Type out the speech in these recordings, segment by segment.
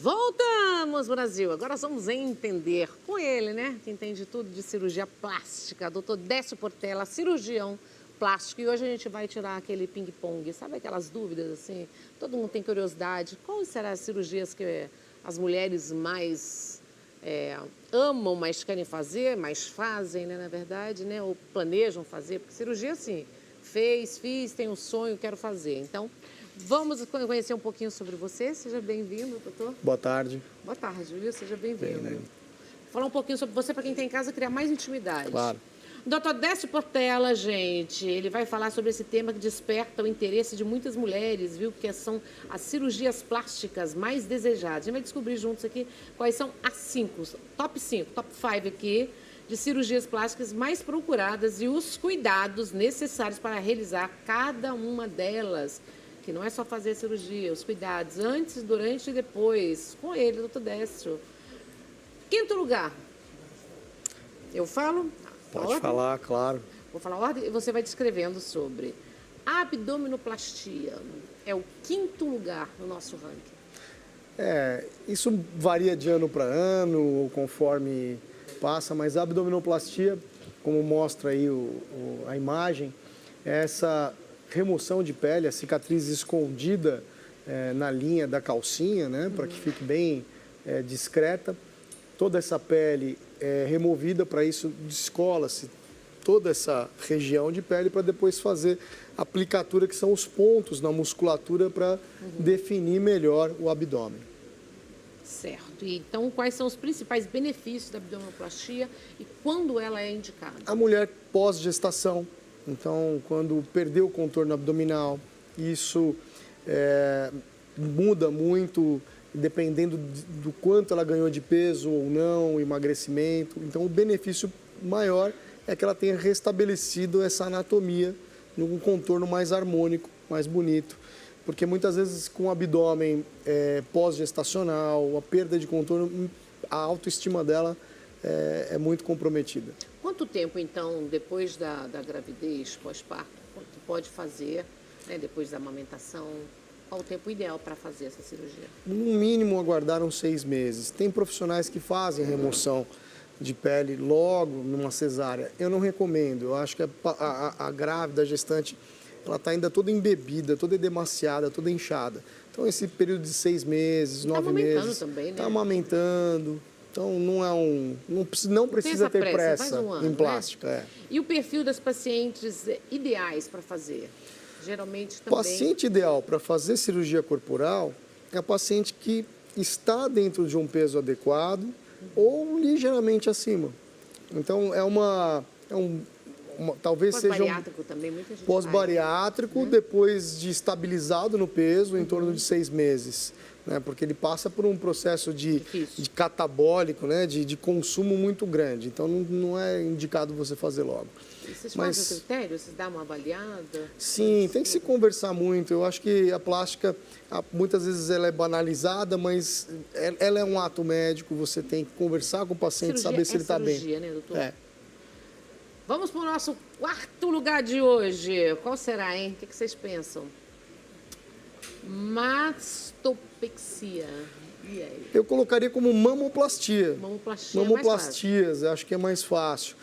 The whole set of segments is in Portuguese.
Voltamos, Brasil. Agora vamos entender com ele, né? Que entende tudo de cirurgia plástica, doutor Décio Portela, cirurgião plástico. E hoje a gente vai tirar aquele ping-pong, sabe aquelas dúvidas assim? Todo mundo tem curiosidade. Quais serão as cirurgias que as mulheres mais amam, mais querem fazer, mais fazem, né? Na verdade, né? Ou planejam fazer? Porque cirurgia, assim, fiz, tenho um sonho, quero fazer. Então, vamos conhecer um pouquinho sobre você. Seja bem-vindo, doutor. Boa tarde. Boa tarde, viu? Seja bem-vindo. Bem, né? Falar um pouquinho sobre você para quem está em casa criar mais intimidade. Claro. Doutor Décio Portela, gente, ele vai falar sobre esse tema que desperta o interesse de muitas mulheres, viu? Que são as cirurgias plásticas mais desejadas. A gente vai descobrir juntos aqui quais são as top 5 aqui, de cirurgias plásticas mais procuradas e os cuidados necessários para realizar cada uma delas. Que não é só fazer a cirurgia, os cuidados antes, durante e depois. Com ele, doutor Décio. Quinto lugar. Eu falo? Pode falar, claro. Vou falar a ordem e você vai descrevendo sobre. Abdominoplastia é o quinto lugar no nosso ranking. Isso varia de ano para ano, conforme passa, mas a abdominoplastia, como mostra aí a imagem, é essa remoção de pele, a cicatriz escondida na linha da calcinha, né, para que fique bem discreta. Toda essa pele é removida, para isso descola-se toda essa região de pele para depois fazer a aplicatura, que são os pontos na musculatura para definir melhor o abdômen. Certo. E, então, quais são os principais benefícios da abdominoplastia e quando ela é indicada? A mulher pós-gestação, então, quando perdeu o contorno abdominal, isso muda muito, dependendo do quanto ela ganhou de peso ou não, emagrecimento. Então, o benefício maior é que ela tenha restabelecido essa anatomia num contorno mais harmônico, mais bonito. Porque muitas vezes com o abdômen pós-gestacional, a perda de contorno, a autoestima dela é muito comprometida. Quanto tempo, então, depois da gravidez, pós-parto, pode fazer, né, depois da amamentação? Qual o tempo ideal para fazer essa cirurgia? No mínimo, aguardaram 6 meses. Tem profissionais que fazem remoção de pele logo numa cesárea. Eu não recomendo. Eu acho que a grávida, a gestante, ela está ainda toda embebida, toda edemaciada, toda inchada. Então, esse período de 6 meses, 9 meses... Também, né? Está amamentando. Então, não precisa ter pressa em plástica. Né? E o perfil das pacientes ideais para fazer? Geralmente também... O paciente ideal para fazer cirurgia corporal é a paciente que está dentro de um peso adequado ou ligeiramente acima. Então, talvez seja pós-bariátrico também, muita gente pós-bariátrico, faz, né? Depois de estabilizado no peso, em torno de 6 meses. Né? Porque ele passa por um processo de catabólico, né? de consumo muito grande. Então, não é indicado você fazer logo. E vocês fazem o critério? Vocês dão uma avaliada? Sim, tem que se conversar muito. Eu acho que a plástica, muitas vezes ela é banalizada, mas ela é um ato médico. Você tem que conversar com o paciente, saber se ele está bem. Né, doutor? Vamos para o nosso quarto lugar de hoje. Qual será, hein? O que vocês pensam? Mastopexia. E aí? Eu colocaria como mamoplastia. Mamoplastias, eu acho que é mais fácil.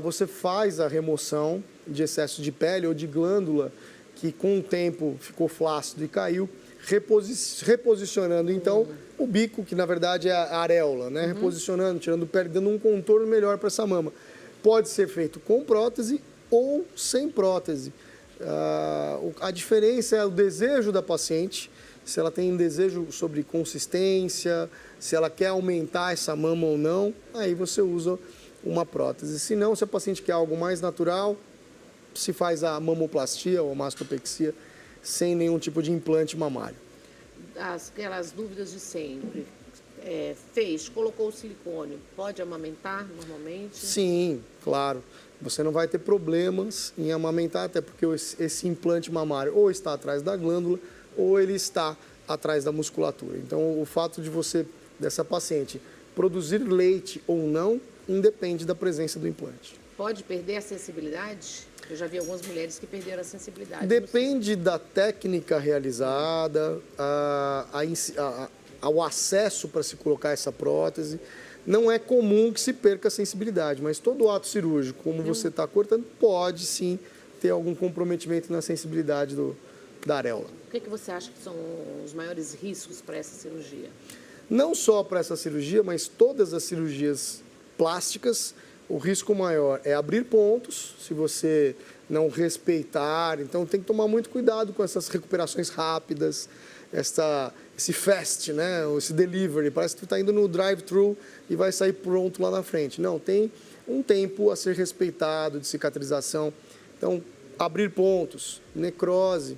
Você faz a remoção de excesso de pele ou de glândula que com o tempo ficou flácido e caiu, reposicionando então o bico, que na verdade é a areola, né? Reposicionando, tirando pele, dando um contorno melhor para essa mama. Pode ser feito com prótese ou sem prótese. A diferença é o desejo da paciente, se ela tem desejo sobre consistência, se ela quer aumentar essa mama ou não, aí você usa uma prótese. Se não, se a paciente quer algo mais natural, se faz a mamoplastia ou a mastopexia sem nenhum tipo de implante mamário. Aquelas dúvidas de sempre. Colocou o silicone, pode amamentar normalmente? Sim, claro. Você não vai ter problemas em amamentar, até porque esse implante mamário ou está atrás da glândula ou ele está atrás da musculatura. Então, o fato dessa paciente produzir leite ou não, independe da presença do implante. Pode perder a sensibilidade? Eu já vi algumas mulheres que perderam a sensibilidade. Depende da técnica realizada, ao acesso para se colocar essa prótese. Não é comum que se perca a sensibilidade, mas todo ato cirúrgico, como você está cortando, pode sim ter algum comprometimento na sensibilidade da areola. O que você acha que são os maiores riscos para essa cirurgia? Não só para essa cirurgia, mas todas as cirurgias plásticas, o risco maior é abrir pontos, se você não respeitar. Então, tem que tomar muito cuidado com essas recuperações rápidas, esse fast, né? Esse delivery. Parece que tu está indo no drive-thru e vai sair pronto lá na frente. Não, tem um tempo a ser respeitado de cicatrização. Então, abrir pontos, necrose.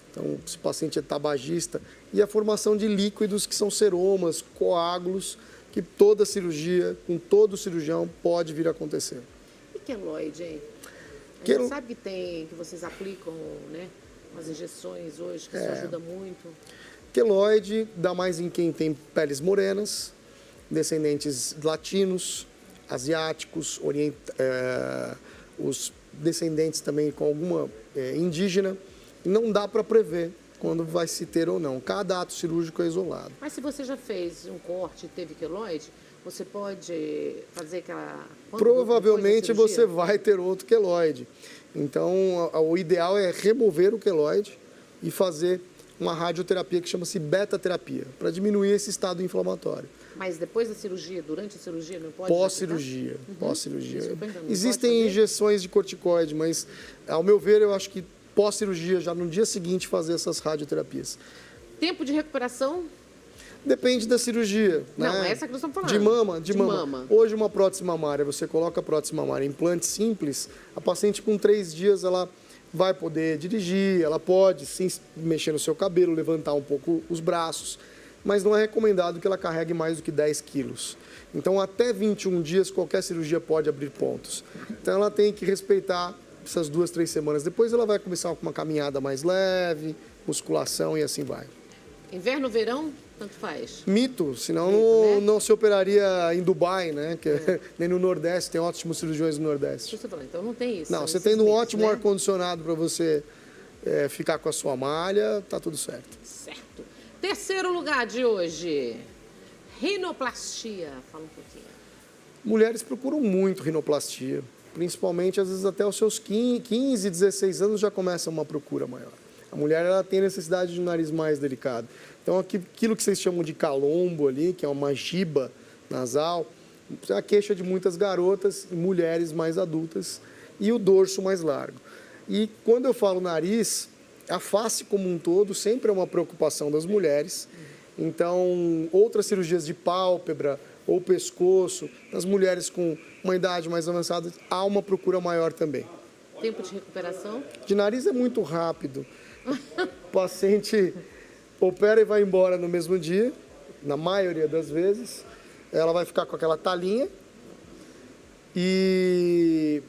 Então, se o paciente é tabagista, e a formação de líquidos que são seromas, coágulos, que toda cirurgia, com todo cirurgião, pode vir a acontecer. E queloide, hein? A gente sabe que vocês aplicam, né, umas injeções hoje, que isso ajuda muito. Queloide dá mais em quem tem peles morenas, descendentes latinos, asiáticos, os descendentes também com alguma indígena. Não dá para prever quando vai se ter ou não. Cada ato cirúrgico é isolado. Mas se você já fez um corte e teve queloide, você pode fazer aquela... Provavelmente você vai ter outro queloide. Então, o ideal é remover o queloide e fazer uma radioterapia que chama-se beta-terapia, para diminuir esse estado inflamatório. Mas depois da cirurgia, durante a cirurgia, não pode? Pós-cirurgia. Pós-cirurgia. Existem injeções de corticoide, mas, ao meu ver, eu acho que pós-cirurgia, já no dia seguinte, fazer essas radioterapias. Tempo de recuperação? Depende da cirurgia. Não, né? essa que nós estamos falando. De mama. Hoje, uma prótese mamária, você coloca a prótese mamária, implante simples, a paciente com 3 dias, ela vai poder dirigir, ela pode sim mexer no seu cabelo, levantar um pouco os braços, mas não é recomendado que ela carregue mais do que 10 quilos. Então, até 21 dias, qualquer cirurgia pode abrir pontos. Então, ela tem que respeitar essas 2, 3 semanas. Depois ela vai começar com uma caminhada mais leve, musculação e assim vai. Inverno, verão, tanto faz. Mito, senão né? não se operaria em Dubai, né? Nem no Nordeste, tem ótimos cirurgiões no Nordeste. Você falou, então não tem isso. Não, você tem um ótimo ar-condicionado para você ficar com a sua malha, tá tudo certo. Certo. Terceiro lugar de hoje, rinoplastia. Fala um pouquinho. Mulheres procuram muito rinoplastia. Principalmente, às vezes, até os seus 15, 16 anos já começa uma procura maior. A mulher ela tem necessidade de um nariz mais delicado. Então, aquilo que vocês chamam de calombo ali, que é uma giba nasal, é a queixa de muitas garotas e mulheres mais adultas, e o dorso mais largo. E quando eu falo nariz, a face como um todo sempre é uma preocupação das mulheres. Então, outras cirurgias de pálpebra ou pescoço, nas mulheres com uma idade mais avançada, há uma procura maior também. Tempo de recuperação? De nariz é muito rápido. O paciente opera e vai embora no mesmo dia, na maioria das vezes. Ela vai ficar com aquela talinha e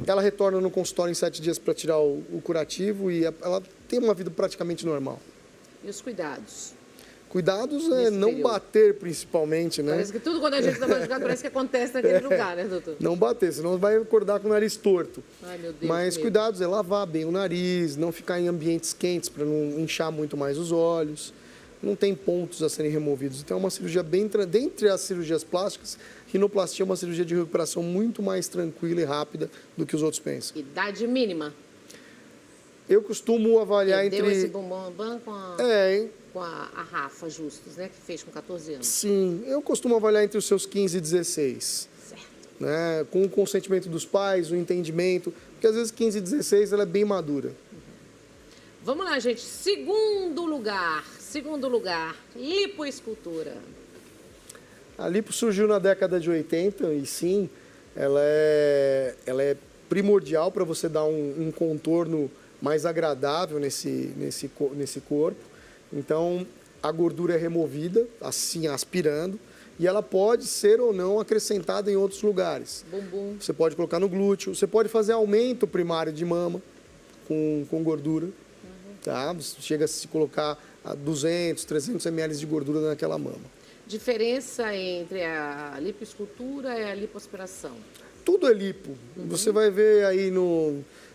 ela retorna no consultório em 7 dias para tirar o curativo e ela tem uma vida praticamente normal. E os cuidados? Cuidados é não bater, principalmente, né? Parece que tudo quando a gente está machucado, parece que acontece naquele lugar, né, doutor? Não bater, senão vai acordar com o nariz torto. Ai, meu Deus. Mas cuidados é lavar bem o nariz, não ficar em ambientes quentes para não inchar muito mais os olhos. Não tem pontos a serem removidos. Então, é uma cirurgia bem... Dentre as cirurgias plásticas, rinoplastia é uma cirurgia de recuperação muito mais tranquila e rápida do que os outros pensam. Idade mínima? Eu costumo avaliar Deu entre... esse bombom com a Rafa Justus, né? Que fez com 14 anos. Sim, eu costumo avaliar entre os seus 15 e 16. Certo. Né? Com o consentimento dos pais, o entendimento. Porque às vezes 15 e 16 ela é bem madura. Vamos lá, gente. Segundo lugar, lipoescultura. A lipo surgiu na década de 80 e sim, ela é primordial para você dar um contorno mais agradável nesse corpo. Então, a gordura é removida, assim, aspirando, e ela pode ser ou não acrescentada em outros lugares. Bumbum. Você pode colocar no glúteo, você pode fazer aumento primário de mama com gordura. Tá? Você chega a se colocar 200, 300 ml de gordura naquela mama. Diferença entre a lipoescultura e a lipoaspiração? Tudo é lipo. Você vai ver aí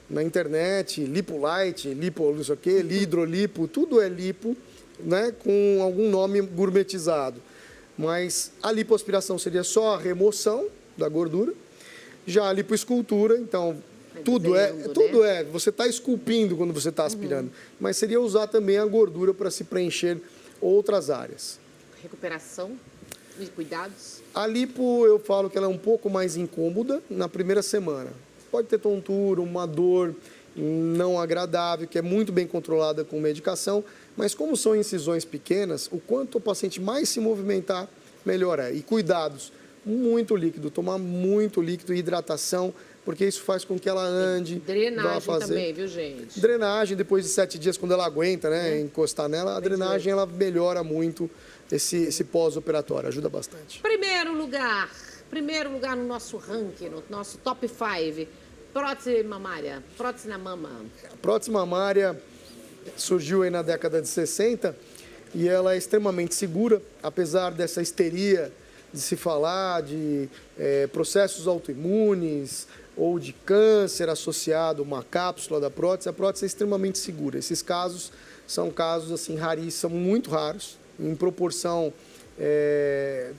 na internet, lipo light, lipo não sei o quê, hidrolipo, tudo é lipo. né, com algum nome gourmetizado. Mas a lipoaspiração seria só a remoção da gordura. Já a lipoescultura, então, tudo é. Você está esculpindo quando você está aspirando. Mas seria usar também a gordura para se preencher outras áreas. Recuperação e cuidados? A lipo, eu falo que ela é um pouco mais incômoda na primeira semana. Pode ter tontura, uma dor não agradável, que é muito bem controlada com medicação, mas como são incisões pequenas, o quanto o paciente mais se movimentar, melhor é. E cuidados, muito líquido, tomar muito líquido e hidratação, porque isso faz com que ela ande. Drenagem também, viu, gente? Drenagem, depois de 7 dias, quando ela aguenta, né, encostar nela, a drenagem ela melhora muito esse pós-operatório, ajuda bastante. Primeiro lugar no nosso ranking, no nosso top 5, prótese mamária, prótese na mama. A prótese mamária surgiu aí na década de 60 e ela é extremamente segura, apesar dessa histeria de se falar de processos autoimunes ou de câncer associado a uma cápsula da prótese. A prótese é extremamente segura. Esses casos são casos assim raríssimos, são muito raros, em proporção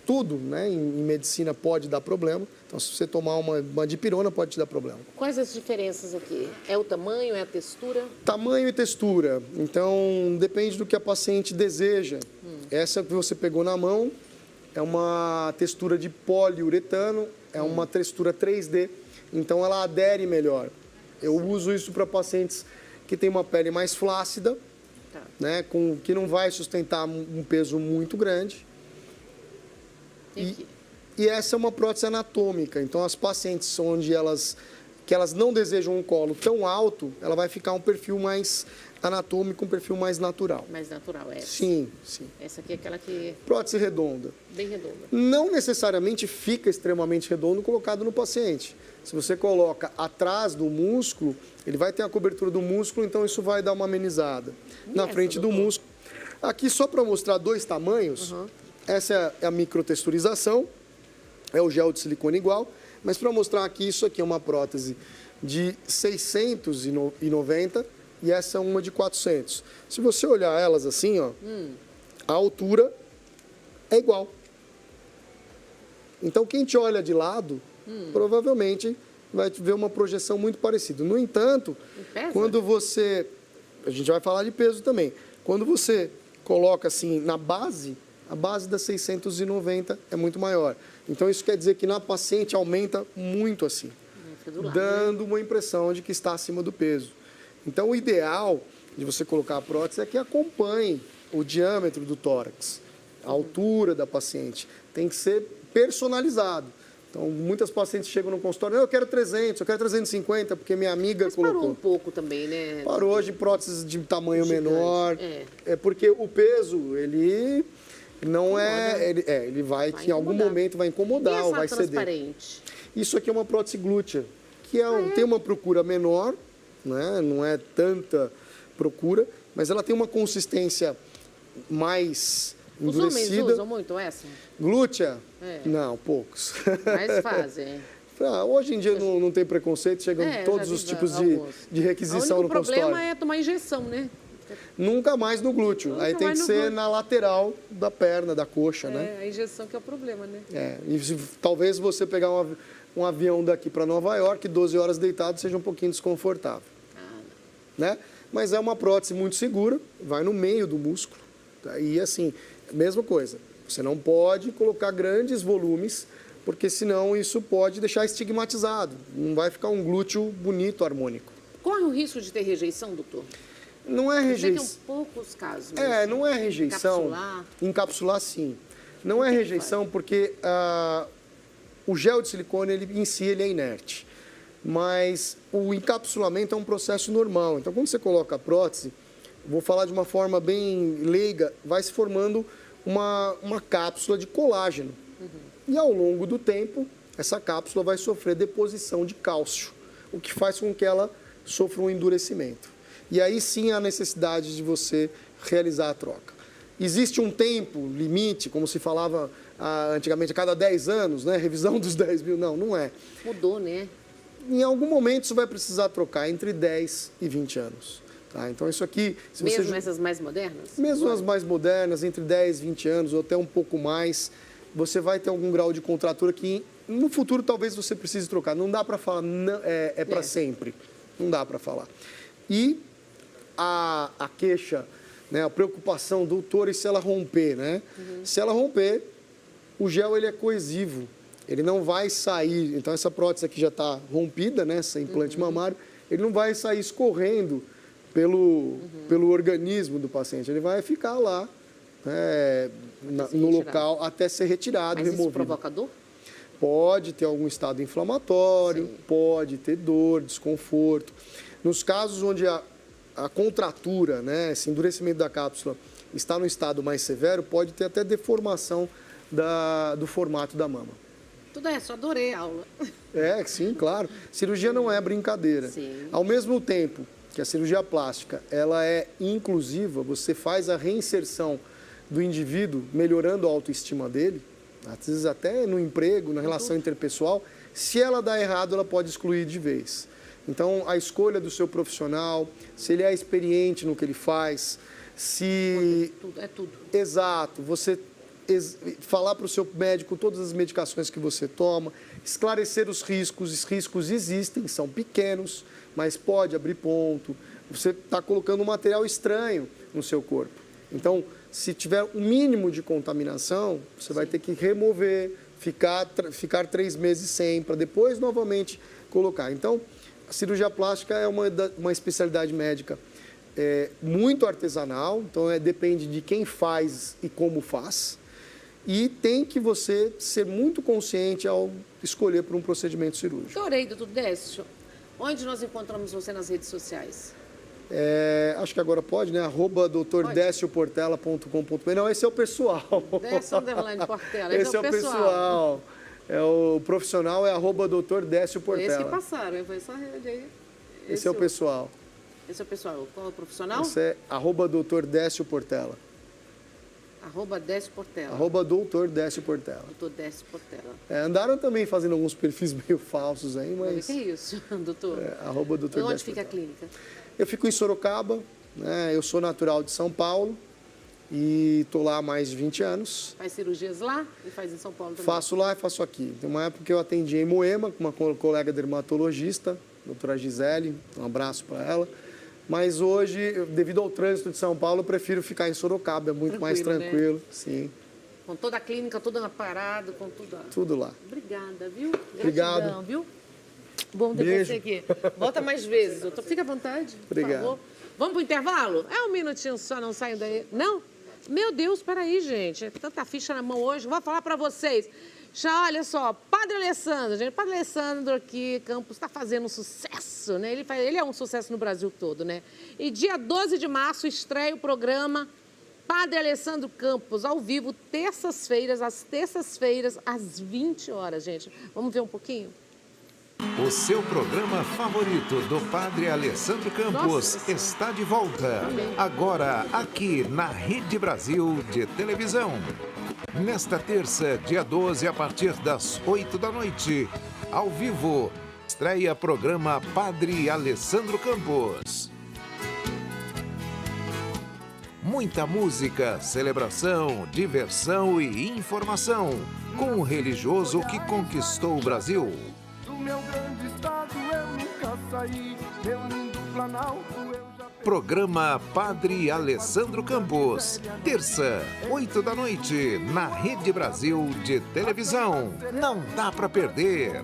tudo, né, em medicina pode dar problema. Então, se você tomar uma dipirona, pode te dar problema. Quais as diferenças aqui? É o tamanho, é a textura? Tamanho e textura. Então, depende do que a paciente deseja. Essa que você pegou na mão é uma textura de poliuretano, é uma textura 3D. Então, ela adere melhor. Eu uso isso para pacientes que têm uma pele mais flácida, né, que não vai sustentar um peso muito grande. E essa é uma prótese anatômica. Então, as pacientes onde elas não desejam um colo tão alto, ela vai ficar um perfil mais anatômico, um perfil mais natural. Mais natural, essa? Sim, sim. Essa aqui é aquela que... Prótese redonda. Bem redonda. Não necessariamente fica extremamente redondo colocado no paciente. Se você coloca atrás do músculo, ele vai ter a cobertura do músculo, então isso vai dar uma amenizada. Na frente do músculo. Aqui, só para mostrar 2 tamanhos, essa é a microtexturização, é o gel de silicone igual, mas para mostrar aqui, isso aqui é uma prótese de 690 e essa é uma de 400. Se você olhar elas assim, ó, a altura é igual. Então, quem te olha de lado, provavelmente vai ver uma projeção muito parecida. No entanto, quando você... A gente vai falar de peso também. Quando você coloca assim na base, a base da 690 é muito maior. Então, isso quer dizer que na paciente aumenta muito assim, dando uma impressão de que está acima do peso. Então, o ideal de você colocar a prótese é que acompanhe o diâmetro do tórax, a altura da paciente. Tem que ser personalizado. Então, muitas pacientes chegam no consultório, eu quero 300, eu quero 350, porque minha amiga colocou. Parou um pouco também, né? Parou hoje próteses de tamanho menor. É porque o peso, ele não ele vai que em algum momento vai incomodar ou vai ceder. Transparente? Isso aqui é uma prótese glútea, que tem uma procura menor, né? Não é tanta procura, mas ela tem uma consistência mais endurecida. Os homens usam muito essa? Glútea? Não, poucos. Mas fazem. Hoje em dia não tem preconceito, chegam todos os tipos de requisição no consultório. O problema é tomar injeção, né? Nunca mais no glúteo. Aí tem que ser na lateral da perna, da coxa, né? A injeção que é o problema, né? E talvez você pegar um avião daqui para Nova York, 12 horas deitado, seja um pouquinho desconfortável. Né? Mas é uma prótese muito segura, vai no meio do músculo. E assim, mesma coisa. Você não pode colocar grandes volumes, porque senão isso pode deixar estigmatizado. Não vai ficar um glúteo bonito, harmônico. Corre o risco de ter rejeição, doutor? Não é rejeição. Eu sei que é um poucos casos. Mas não é rejeição. Encapsular? Encapsular, sim. Não é rejeição porque o gel de silicone, em si, ele é inerte. Mas o encapsulamento é um processo normal. Então, quando você coloca a prótese, vou falar de uma forma bem leiga, vai se formando uma cápsula de colágeno. E ao longo do tempo, essa cápsula vai sofrer deposição de cálcio, o que faz com que ela sofra um endurecimento. E aí sim há a necessidade de você realizar a troca. Existe um tempo limite, como se falava antigamente, a cada 10 anos, né? Revisão dos 10 mil. Não é. Mudou, né? Em algum momento você vai precisar trocar entre 10 e 20 anos. Tá? Então, isso aqui... Se Mesmo você... essas mais modernas? Mesmo as mais modernas, entre 10 e 20 anos, ou até um pouco mais, você vai ter algum grau de contratura que no futuro talvez você precise trocar. Não dá para falar, não, é para sempre. Não dá para falar. E a queixa, né, a preocupação, doutor, e se ela romper, né? Se ela romper, o gel ele é coesivo, ele não vai sair. Então, essa prótese aqui já está rompida, né, esse implante mamário, ele não vai sair escorrendo pelo organismo do paciente. Ele vai ficar lá, né, no local até ser retirado, removido. Isso provoca dor? Pode ter algum estado inflamatório, Sim. pode ter dor, desconforto. Nos casos onde a contratura, né, esse endurecimento da cápsula está no estado mais severo, pode ter até deformação do formato da mama. Tudo isso, adorei a aula. Sim, claro. Cirurgia não é brincadeira. Sim. Ao mesmo tempo que a cirurgia plástica ela é inclusiva, você faz a reinserção do indivíduo, melhorando a autoestima dele, às vezes até no emprego, na relação interpessoal. Se ela dá errado, ela pode excluir de vez. Então, a escolha do seu profissional, se ele é experiente no que ele faz, se... É tudo. Exato. Você falar para o seu médico todas as medicações que você toma, esclarecer os riscos existem, são pequenos, mas pode abrir ponto. Você está colocando um material estranho no seu corpo. Então, se tiver um mínimo de contaminação, você vai ter que remover, ficar 3 meses sem, para depois novamente colocar. Então, a cirurgia plástica é uma especialidade médica muito artesanal, então depende de quem faz e como faz. E tem que você ser muito consciente ao escolher por um procedimento cirúrgico. Adorei, doutor Décio. Onde nós encontramos você nas redes sociais? Acho que agora pode, né? @drdecioportela.com.br. Não, esse é o pessoal. Décio _ Portela. Esse é o pessoal. O profissional é @drdecioportela. Esse que passaram, foi essa rede aí. Esse é o pessoal. Esse é o pessoal. Qual é o profissional? Esse é @drdecioportela. @Décio Portela. @doutor Décio Portela. Doutor Décio Portela. Andaram também fazendo alguns perfis meio falsos aí, mas... O que é isso, doutor? @doutor Onde Décio fica a Portela. clínica? Eu fico em Sorocaba, né? Eu sou natural de São Paulo e estou lá há mais de 20 anos. Faz cirurgias lá e faz em São Paulo também? Faço lá e faço aqui. Tem uma época que eu atendi em Moema com uma colega dermatologista, doutora Gisele, um abraço para ela. Mas hoje, devido ao trânsito de São Paulo, eu prefiro ficar em Sorocaba, é muito mais tranquilo. Né? Sim. Com toda a clínica, toda aparada, com tudo. Tudo lá. Obrigada, viu? Obrigado. Gratidão, viu? Bom ter Beijo. você aqui. Volta mais vezes, doutor. Fica à vontade, Obrigado. por favor. Vamos pro intervalo? Um minutinho só, não saiam daí. Não? Meu Deus, peraí, gente. É tanta ficha na mão hoje. Vou falar para vocês. Já, olha só, Padre Alessandro, gente. Padre Alessandro aqui, Campos, está fazendo um sucesso, né? Ele é um sucesso no Brasil todo, né? E dia 12 de março estreia o programa Padre Alessandro Campos, ao vivo, às terças-feiras, às 20 horas, gente. Vamos ver um pouquinho? O seu programa favorito do Padre Alessandro Campos está de volta. Agora, aqui na Rede Brasil de televisão. Nesta terça, dia 12, a partir das 8 da noite, ao vivo, estreia programa Padre Alessandro Campos. Muita música, celebração, diversão e informação, com o religioso que conquistou o Brasil. Meu grande estado eu nunca saí, meu lindo Planalto eu já... Programa Padre Alessandro Campos, terça, 8 da noite, na Rede Brasil de televisão. Não dá para perder.